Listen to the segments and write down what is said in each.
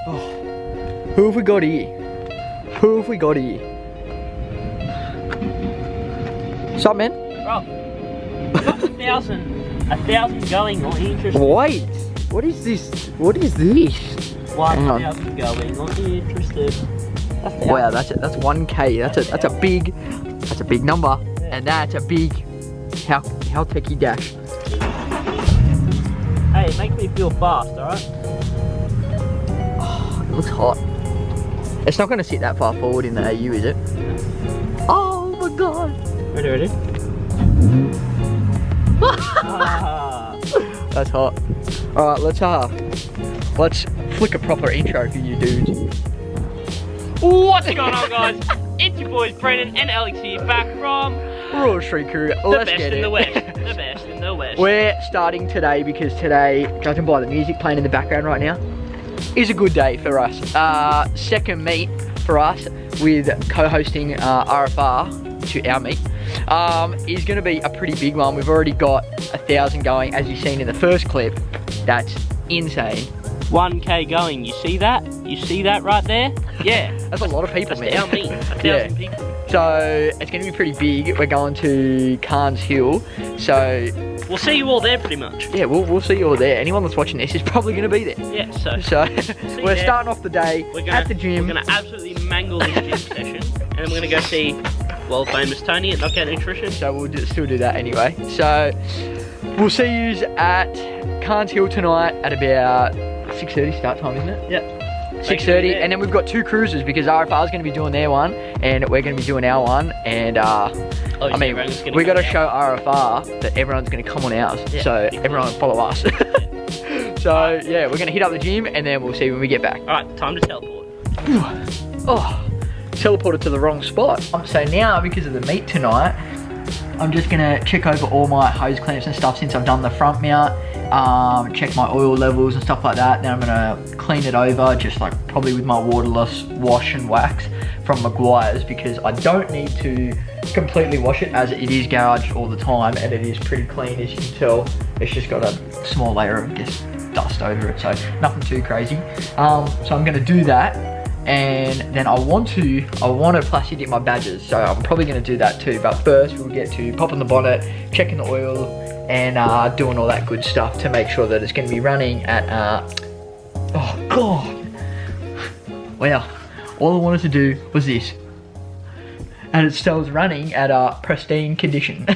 Oh, who have we got here? Who have we got here? Sup, man? Bro, I've got 1,000 going or interested. Wait, what is this? What is this? 1,000 going or interested. Wow, that's 1K. That's a big number, Yeah. and that's a big how techie dash. Hey, it makes me feel fast, alright? Oh, it looks hot. It's not going to sit that far forward in the AU, is it? Oh my god. Ready? Ah. That's hot. All right, let's flick a proper intro for you dudes. What's going on, guys? It's your boys Brendan and Alex here, back from Royal Street Krew. the Let's best get in it. the West. The best in the West. We're starting today because today, judging by the music playing in the background right now, is a good day for us. Second meet for us with co-hosting RFR to our meet is going to be a pretty big one. We've already got 1,000 going, as you've seen in the first clip. That's insane. 1K going. You see that? You see that right there? Yeah. That's a lot of people, That's man. our meet. 1,000 people. So it's going to be pretty big. We're going to Carnes Hill. So We'll see you all there pretty much. yeah, we'll see you all there. Anyone that's watching this is probably going to be there. Yeah, so So you we're there. starting off the day at the gym. We're gonna absolutely mangle this gym session, and then we're gonna go see world famous Tony at Knockout Nutrition. So we'll still do that anyway. So we'll see you at Carnes Hill tonight at about 6:30 start time, isn't it? Yep. 6:30, and then we've got two cruises because RFR is going to be doing their one, and we're going to be doing our one. And I mean, we got to show RFR that everyone's going to come on ours, Yeah, so exactly. everyone will follow us. So yeah, we're going to hit up the gym, and then we'll see when we get back. All right, time to teleport. Oh, teleported to the wrong spot. So now, because of the meet tonight, I'm just gonna check over all my hose clamps and stuff since I've done the front mount, check my oil levels and stuff like that. Then I'm gonna clean it over, just like probably with my waterless wash and wax from Maguire's, because I don't need to completely wash it, as it is garaged all the time and it is pretty clean, as you can tell. It's just got a small layer of just dust over it, so nothing too crazy. So I'm gonna do that. And then I want to plastic dip my badges, so I'm probably going to do that too. But first we'll get to popping the bonnet, checking the oil, and doing all that good stuff to make sure that it's going to be running at oh god, wow, all I wanted to do was this, and it still is running at a pristine condition.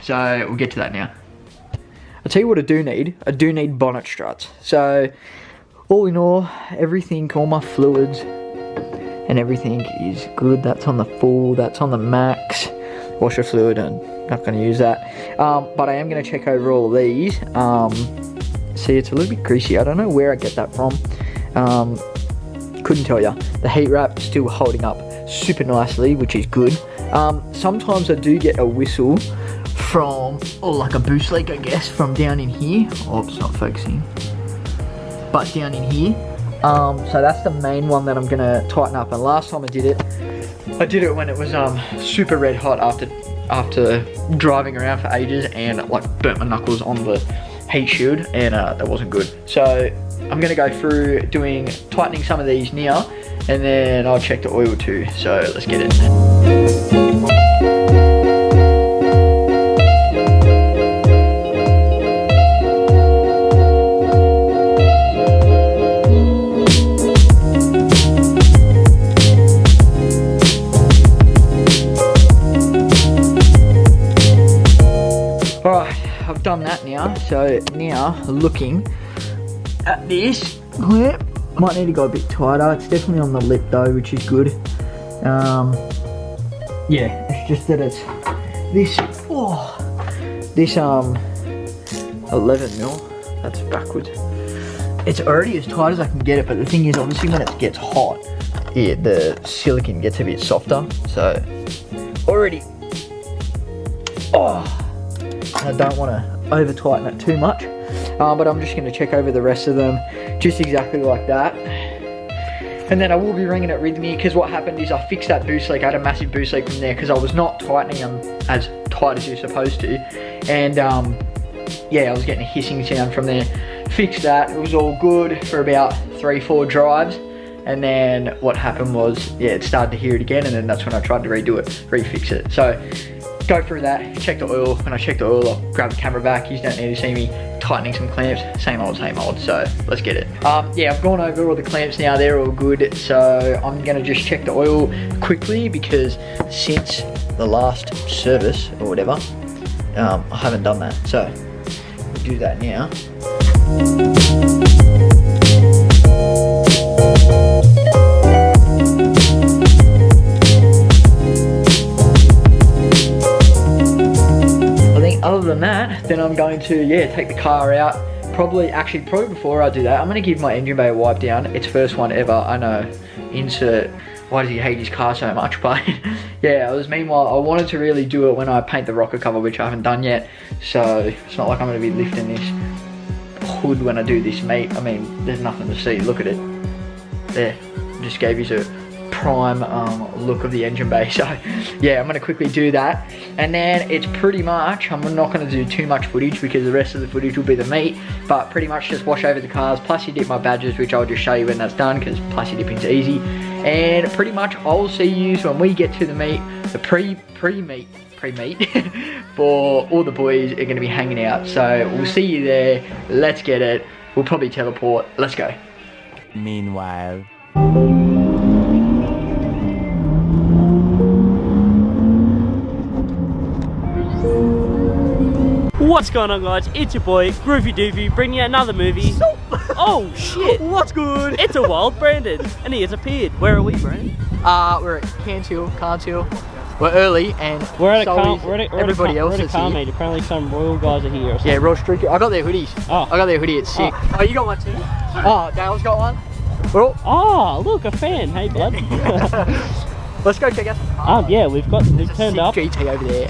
So we'll get to that now. I'll tell you what I do need bonnet struts. So all in all, everything, all my fluids and everything is good. That's on the full, that's on the max. Washer fluid, and not going to use that. But I am going to check over all of these. See, it's a little bit greasy. I don't know where I get that from. Couldn't tell you. The heat wrap still holding up super nicely, which is good. Sometimes I do get a whistle from, or like a boost leak, I guess, from down in here. Oh, it's not focusing. But down in here, so that's the main one that I'm gonna tighten up. And last time I did it when it was super red hot after driving around for ages, and like burnt my knuckles on the heat shield, and that wasn't good. So I'm gonna go through tightening some of these now, and then I'll check the oil too. So let's get it. Alright, I've done that now, so now looking at this clip, might need to go a bit tighter. It's definitely on the lip though, which is good. Yeah, it's just that it's this 11 mil, that's backwards. It's already as tight as I can get it, but the thing is, obviously when it gets hot, the silicone gets a bit softer, so already, I don't want to over tighten it too much, but I'm just going to check over the rest of them just exactly like that. And then I will be ringing it with me, because what happened is I fixed that boost leak. I had a massive boost leak from there because I was not tightening them as tight as you're supposed to, and yeah, I was getting a hissing sound from there. Fixed that, it was all good for about 3-4 drives, and then what happened was, yeah, it started to hear it again, and then that's when I tried to redo it, refix it. So go through that, check the oil. When I check the oil, I'll grab the camera back. You don't need to see me tightening some clamps. Same old, so let's get it. Yeah, I've gone over all the clamps now, they're all good. So I'm gonna just check the oil quickly, because since the last service or whatever, I haven't done that. So we'll do that now. Other than that, then I'm going to, yeah, take the car out. Probably before I do that, I'm going to give my engine bay a wipe down. It's first one ever, I know. Insert, why does he hate his car so much? But yeah, meanwhile, I wanted to really do it when I paint the rocker cover, which I haven't done yet. So it's not like I'm going to be lifting this hood when I do this meet. I mean, there's nothing to see, look at it. There, just gave you a prime look of the engine bay. So yeah, I'm gonna quickly do that, and then it's pretty much, I'm not gonna do too much footage because the rest of the footage will be the meat, but pretty much just wash over the cars, plastic dip my badges, which I'll just show you when that's done because plastic dipping's easy, and pretty much I'll see you when we get to the meet, the pre-meet for all the boys are gonna be hanging out. So we'll see you there, let's get it. We'll probably teleport, let's go. Meanwhile. What's going on, guys? It's your boy Groovy Doovy bringing you another movie. Oh shit! What's good? It's a wild Brandon, and he has appeared. Where are we, Brandon? We're at Can't Hill. We're early, and we're at everybody else is car here. meet. Apparently, some royal guys are here. Or yeah, Royal Street Krew. I got their hoodies. Oh. I got their hoodie. It's sick. Oh, you got one too? Oh, Dale's got one. Well, oh, look, a fan. Hey, bud. Let's go check out some cars. Yeah, we've turned up. GT over there.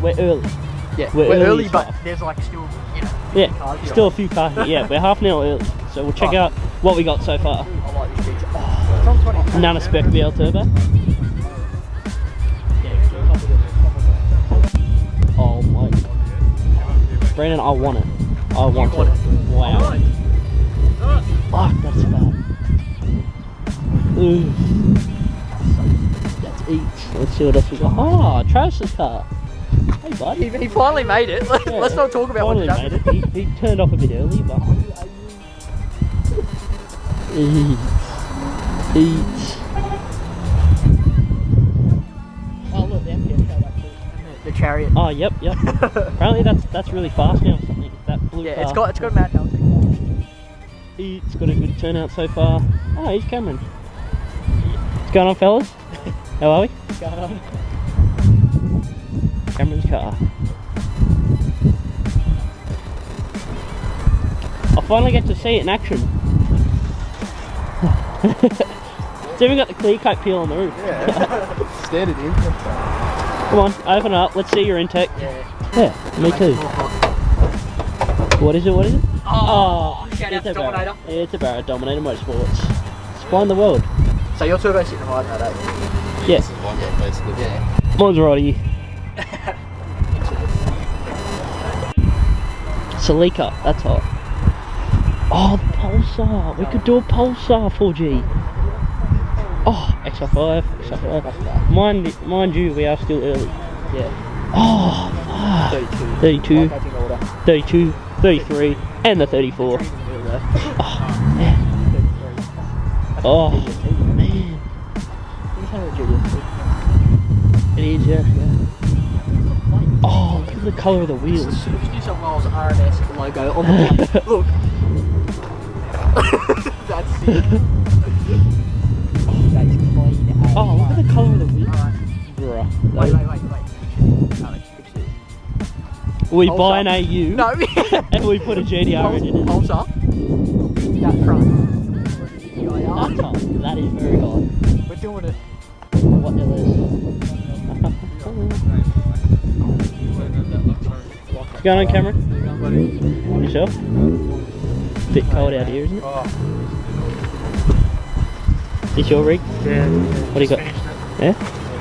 We're early. Yeah, we're early, but there's like still, you know, yeah, still a few cars. Yeah, we're half an hour early, so we'll check out what we got so far. I like this GT. Oh, it's on 20. None spec BL turbo. Oh my god, Brandon, I want it. I want it. Wow. Fuck, that's bad. Ooh. That's eats. Let's see what else we got. Oh, Travis's car. Hey, bud. He finally made it. Let's not talk about what he made it. He turned off a bit early, but eats. Oh look, the MPS showed up too. The Chariot. Oh yep. Apparently that's really fast now. Or something. That blue car. It's got a mad now too. It's got a good turnout so far. Oh, here's Cameron. What's going on, fellas? How are we? What's going on? Cameron's car. I finally get to see it in action. It's even got the clear coat peel on the roof. Yeah. Standard intake. Come on, open it up. Let's see your intake. Yeah, me too. What is it? Oh, shout out to Dominator. It's a Barrett Dominator Motorsports. Supplying the world. So your turbo's sitting right now, don't you? Yeah. This is one that basically. Yeah. Mine's righty. Salika, that's hot. Oh, the Pulsar. We could do a Pulsar 4G. Oh, XR5. Mind you, we are still early. Yeah. Oh, fuck. 32, 32, 33, and the 34. Oh, man. Oh, man. It is, yeah. Oh, look at the colour of the wheels. New South Wales RMS logo on the plate. Look. That's sick. That is clean. Oh, look at the colour of the wheels. Bruh. Wait. Alex, fix this. We Pulsar. buy an AU No. and we put a GDR in it. Pulsar. That front. That's hot. That is very hot. We're doing it. What the hell What's going on, Cameron? Yourself? Bit cold out here, isn't it? This your rig? Yeah. What do you got? Yeah?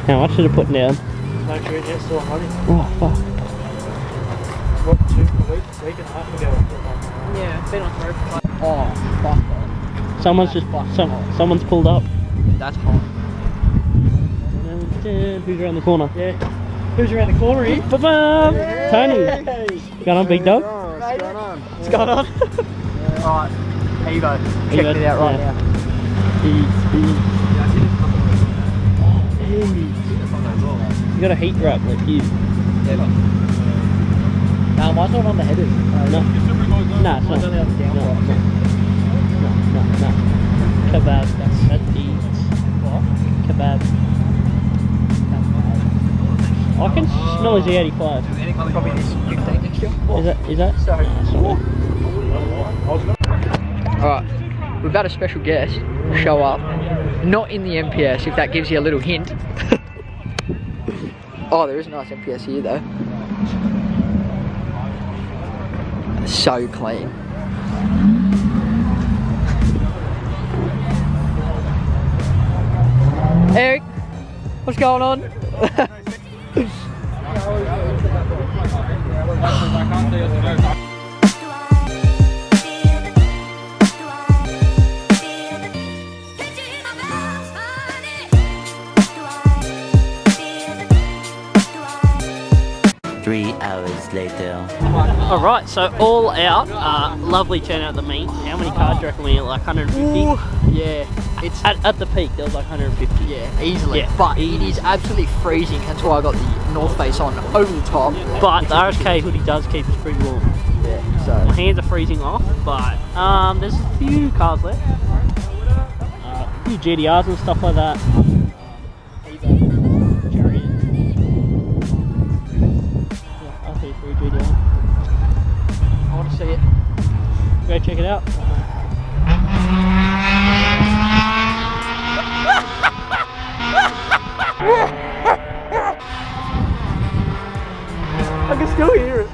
How much did it put down? No trade yet, still on money. Oh, fuck. What, week and a half ago? Yeah, been on the road. Oh, fuck. Someone's just someone's pulled up. That's hot. Who's around the corner? Yeah. Who's around the corner here? Ba-bam! Tony. Going on, big dog? What's going on? What's going on? Alright, here you go. Here you Check go. it out right Yeah. now. You got a heat wrap like you. No, mine's not on the headers. No. Nah, it's Mine's not. only on the down part. No. Kebab. That's eats. What? Kebab. I can smell his 85. Probably this 15 next year. Is that? So, Sorry. alright, we've had a special guest show up. Not in the MPS, if that gives you a little hint. Oh, there is a nice MPS here though. So clean. Eric, what's going on? Three hours later. Alright, so all out, lovely turnout at the meet. How many cars do you reckon we had? Like 150? Ooh, yeah, it's At the peak, there was like 150. yeah, easily. Yeah. But it is absolutely freezing. That's why I got the North Face on over the top. But the RSK hoodie does keep us pretty warm. Yeah, My so hands are freezing off, but there's a few cars left. A few GDRs and stuff like that. GDR. I want to see it. Go check it out. I can still hear it.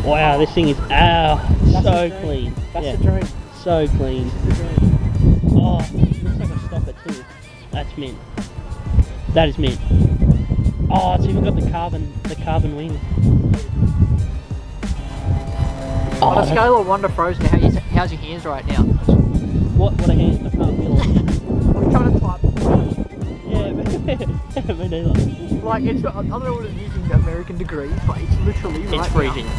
Wow, this thing is so clean. That's Yeah, the dream. so clean. Oh, looks like a stopper too. That's mint. That is mint. Oh, it's even got the carbon wing. On a scale of 1 to frozen, how's your hands right now? What a hand! I can't feel it. I'm trying to type. Yeah, me neither. Like, it's, I don't know what it is in American degrees, but it's literally right It's freezing. now.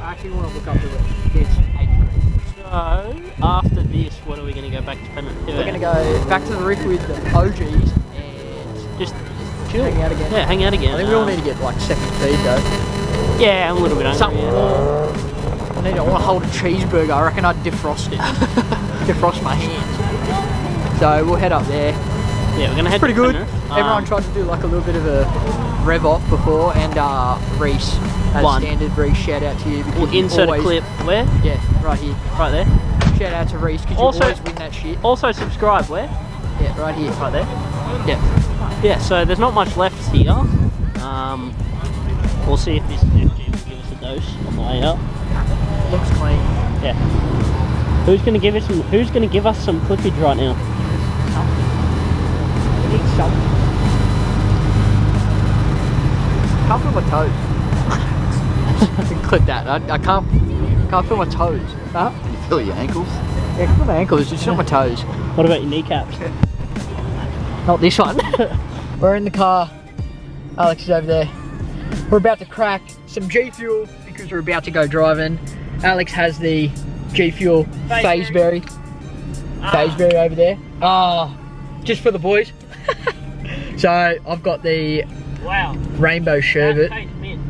I actually want to look up to it. It's 8 degrees. So, after this, what are we going to go back to Penrith? We're going to go back to the reef with the OGs and Just chill. hang out again. Yeah, hang out again. I think we all need to get like second feed though. Yeah, I'm a little bit hungry. Something Yeah. more. I want to hold a cheeseburger. I reckon I'd defrost it. Defrost my hands. So we'll head up there. Yeah, we're gonna head Pretty to good. Penrith. Everyone tried to do like a little bit of a rev off before, and Reese, as One. standard, Reese, shout out to you because We'll you insert always, a clip. Where? Yeah, right here. Right there. Shout out to Reese because you Also- always win that shit. Also subscribe. Where? Yeah, right here. Right there. Yeah. Yeah. So there's not much left here. We'll see if this FG will give us a dose on the way out. Looks clean. Yeah. Who's gonna give us some clippage right now? I need something. Can't feel my toes. I can clip that. I can't feel my toes. Huh? You feel your ankles? Yeah, I can feel my ankles, just not my toes. What about your kneecaps? Not this one. We're in the car. Alex is over there. We're about to crack some G Fuel because we're about to go driving. Alex has the G Fuel Phaseberry. Phaseberry over there. Just for the boys. So I've got the Wow. Rainbow Sherbet. That tastes mint.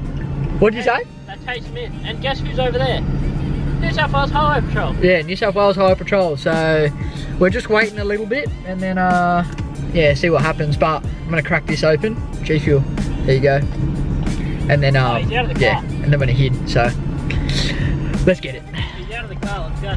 What did you say? That tastes mint. And guess who's over there? New South Wales Highway Patrol. Yeah, New South Wales Highway Patrol. So we're just waiting a little bit and then yeah, see what happens. But I'm gonna crack this open. G Fuel. There you go. And then he's out of the yeah, car. and then I'm gonna hit. So let's get it. He's out of the car. Let's go.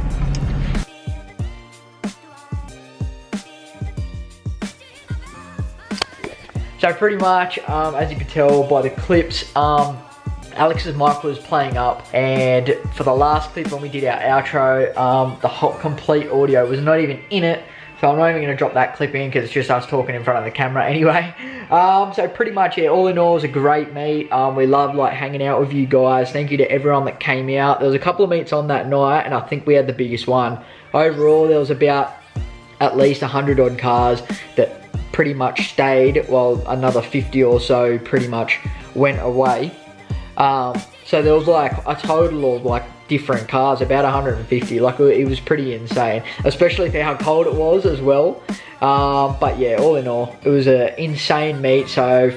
So pretty much, as you can tell by the clips, Alex's mic was playing up, and for the last clip when we did our outro, the whole complete audio was not even in it So I'm not even going to drop that clip in because it's just us talking in front of the camera anyway. So pretty much, yeah, all in all, it was a great meet. We loved like hanging out with you guys. Thank you to everyone that came out. There was a couple of meets on that night, and I think we had the biggest one. Overall, there was about at least 100 odd cars that pretty much stayed, while another 50 or so pretty much went away. So there was like a total of like different cars, about 150. Like it was pretty insane, especially for how cold it was as well. But yeah, all in all, it was an insane meet. So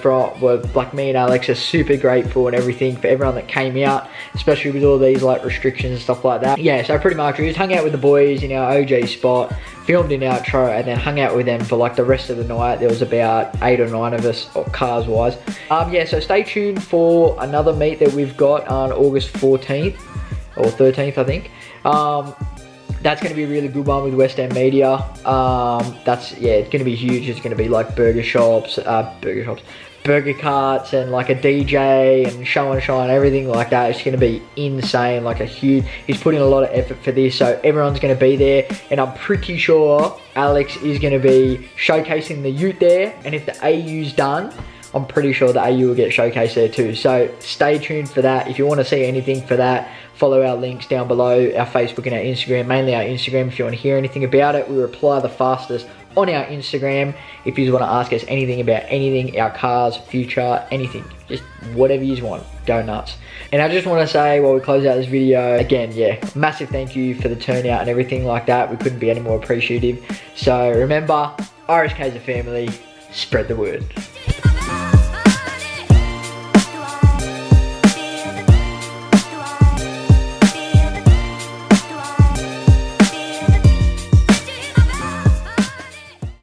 like me and Alex are super grateful and everything for everyone that came out, especially with all these like restrictions and stuff like that. Yeah, so pretty much we just hung out with the boys in our OG spot, filmed an outro, and then hung out with them for like the rest of the night. There was about 8 or 9 of us, or cars wise. Yeah, so stay tuned for another meet that we've got on August 14th or 13th, I think. That's going to be a really good one with West End Media. It's going to be huge. It's going to be like burger carts, and like a DJ and show and shine, everything like that. It's going to be insane, like a huge, he's putting a lot of effort for this, so everyone's going to be there, and I'm pretty sure Alex is going to be showcasing the Ute there, and if the AU's done, I'm pretty sure the AU will get showcased there too. So stay tuned for that. If you want to see anything for that, follow our links down below, our Facebook and our Instagram, mainly our Instagram. If you want to hear anything about it, we reply the fastest on our Instagram. If you want to ask us anything about anything, our cars, future, anything, just whatever you want, go nuts. And I just want to say, while we close out this video, again, yeah, massive thank you for the turnout and everything like that. We couldn't be any more appreciative. So remember, RSK is a family, spread the word.